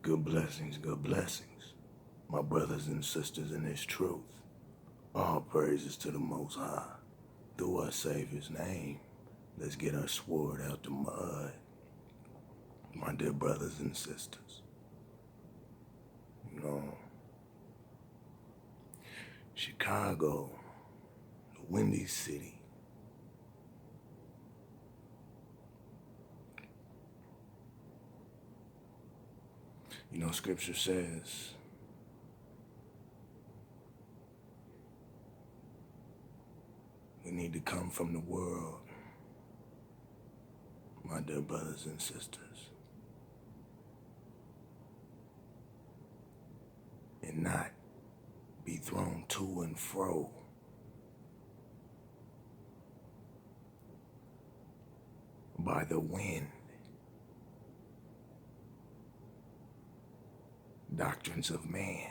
Good blessings, my brothers and sisters in this truth. All praises to the Most High. Through our Savior's name, let's get our sword out the mud, my dear brothers and sisters. You know, Chicago, the Windy City. You know, Scripture says, we need to come from the world, my dear brothers and sisters, and not be thrown to and fro by the wind, doctrines of man.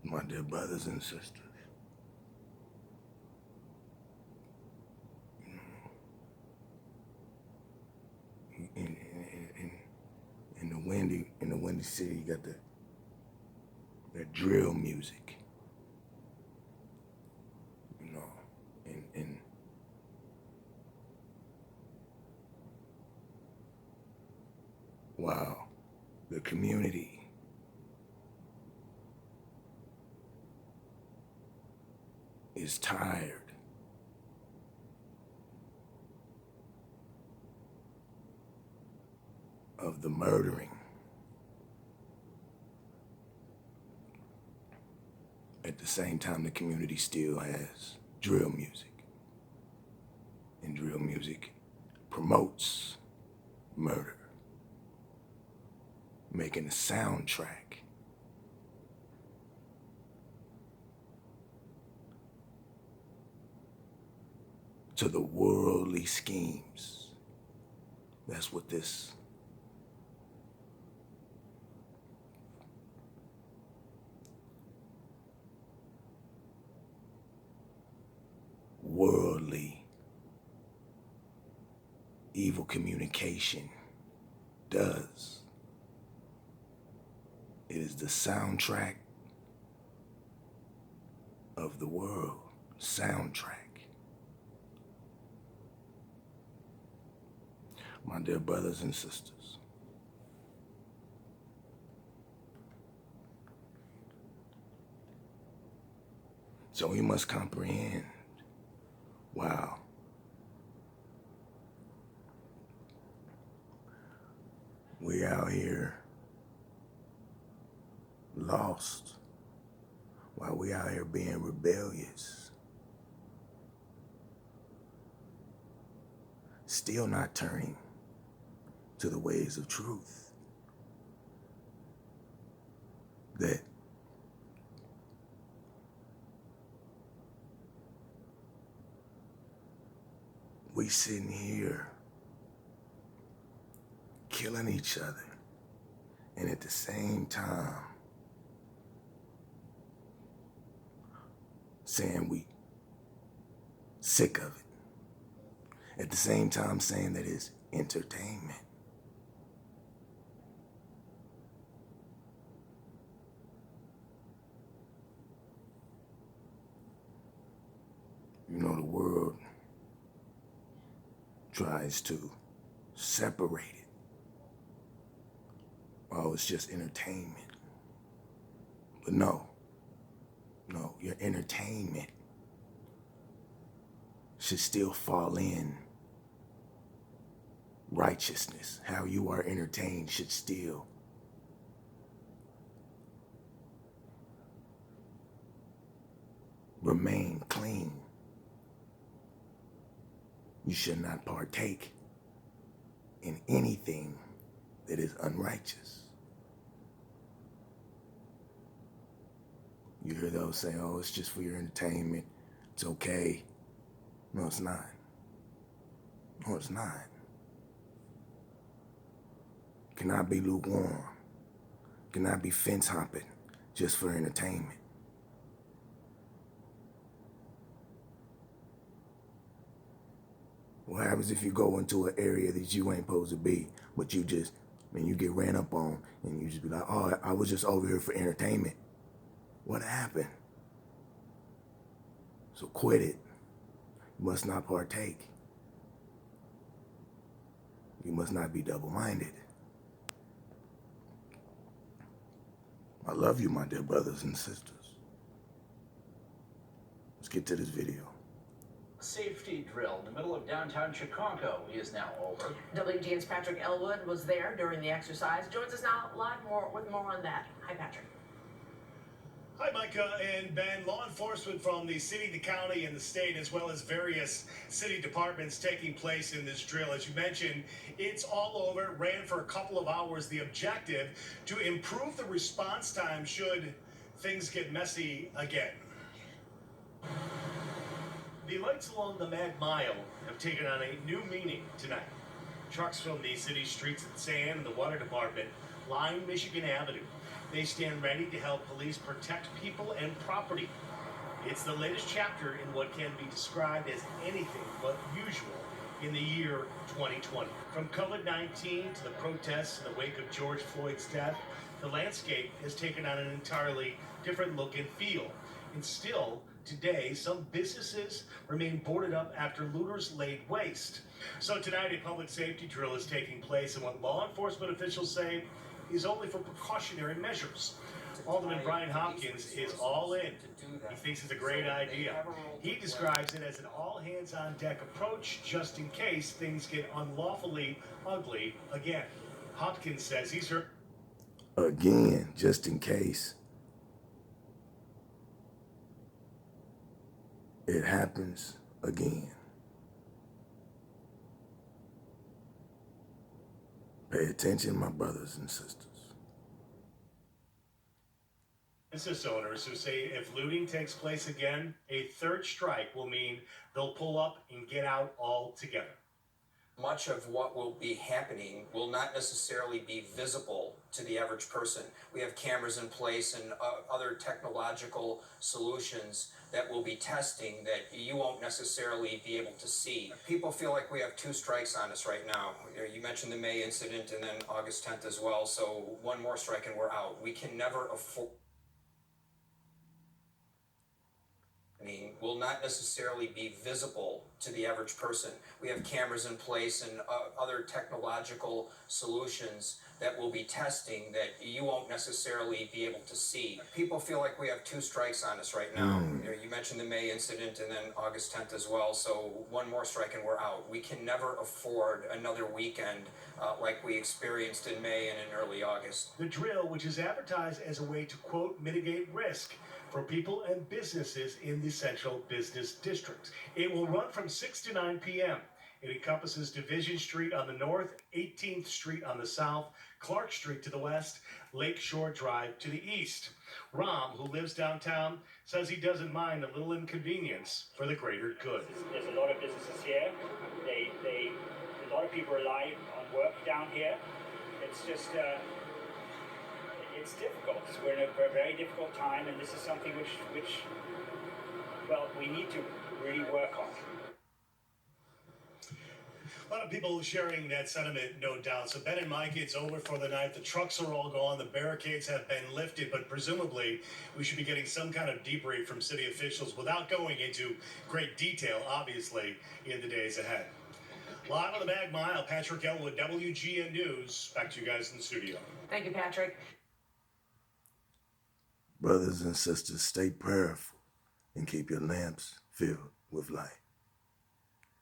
My dear brothers and sisters, in the windy city, you got that drill music, you know, and wow, the community is tired of the murdering. At the same time, the community still has drill music. And drill music promotes murder, making a soundtrack to the worldly schemes. That's what this worldly evil communication does. It is the soundtrack of the world. Soundtrack. My dear brothers and sisters, so we must comprehend, wow, we out here lost while we out here being rebellious, still not turning to the ways of truth, that we sitting here killing each other, and at the same time saying we sick of it. At the same time saying that it's entertainment. You know, the world tries to separate it. Oh, it's just entertainment. But no, your entertainment should still fall in righteousness. How you are entertained should still remain clean. You should not partake in anything that is unrighteous. You hear those say, oh, it's just for your entertainment. It's okay. No, it's not. No, it's not. Cannot be lukewarm. Cannot be fence hopping just for entertainment. What happens if you go into an area that you ain't supposed to be, but you just, man, you get ran up on, and you just be like, oh, I was just over here for entertainment. What happened? So quit it. You must not partake. You must not be double-minded. I love you, my dear brothers and sisters. Let's get to this video. Safety drill in the middle of downtown Chicago is now over. WGN's Patrick Elwood was there during the exercise. Joins us now live with more on that. Hi, Patrick. Hi, Micah and Ben. Law enforcement from the city, the county, and the state, as well as various city departments taking place in this drill. As you mentioned, it's all over. It ran for a couple of hours. The objective, to improve the response time should things get messy again. The lights along the Mad Mile have taken on a new meaning tonight. Trucks from the city streets and sand and the water department line Michigan Avenue. They stand ready to help police protect people and property. It's the latest chapter in what can be described as anything but usual in the year 2020. From COVID-19 to the protests in the wake of George Floyd's death, the landscape has taken on an entirely different look and feel. And still, today, some businesses remain boarded up after looters laid waste. So tonight, a public safety drill is taking place, and what law enforcement officials say is only for precautionary measures. Alderman Brian Hopkins is all in. He thinks it's a great idea. He describes it as an all-hands-on-deck approach just in case things get unlawfully ugly again. Hopkins says he's heard... Again, just in case it happens again. Pay attention, my brothers and sisters. Business owners who say if looting takes place again, a third strike will mean they'll pull up and get out altogether. Much of what will be happening will not necessarily be visible to the average person. We have cameras in place and other technological solutions that we'll be testing that you won't necessarily be able to see. People feel like we have two strikes on us right now. You mentioned the May incident and then August 10th as well, so one more strike and we're out. We can never afford... will not necessarily be visible to the average person. We have cameras in place and other technological solutions that we'll be testing that you won't necessarily be able to see. People feel like we have two strikes on us right now. You mentioned the May incident and then August 10th as well, so one more strike and we're out. We can never afford another weekend like we experienced in May and in early August. The drill, which is advertised as a way to, quote, mitigate risk for people and businesses in the central business district. It will run from 6 to 9 p.m. It encompasses Division Street on the north, 18th Street on the south, Clark Street to the west, Lakeshore Drive to the east. Ram, who lives downtown, says he doesn't mind a little inconvenience for the greater good. There's a lot of businesses here. A lot of people rely on work down here. It's just... it's difficult. We're in a very difficult time, and this is something which, well, we need to really work on. A lot of people sharing that sentiment, no doubt. So Ben and Mike, it's over for the night. The trucks are all gone. The barricades have been lifted, but presumably we should be getting some kind of debrief from city officials without going into great detail, obviously, in the days ahead. Live on the Mag Mile, Patrick Elwood, WGN News. Back to you guys in the studio. Thank you, Patrick. Brothers and sisters, stay prayerful and keep your lamps filled with light.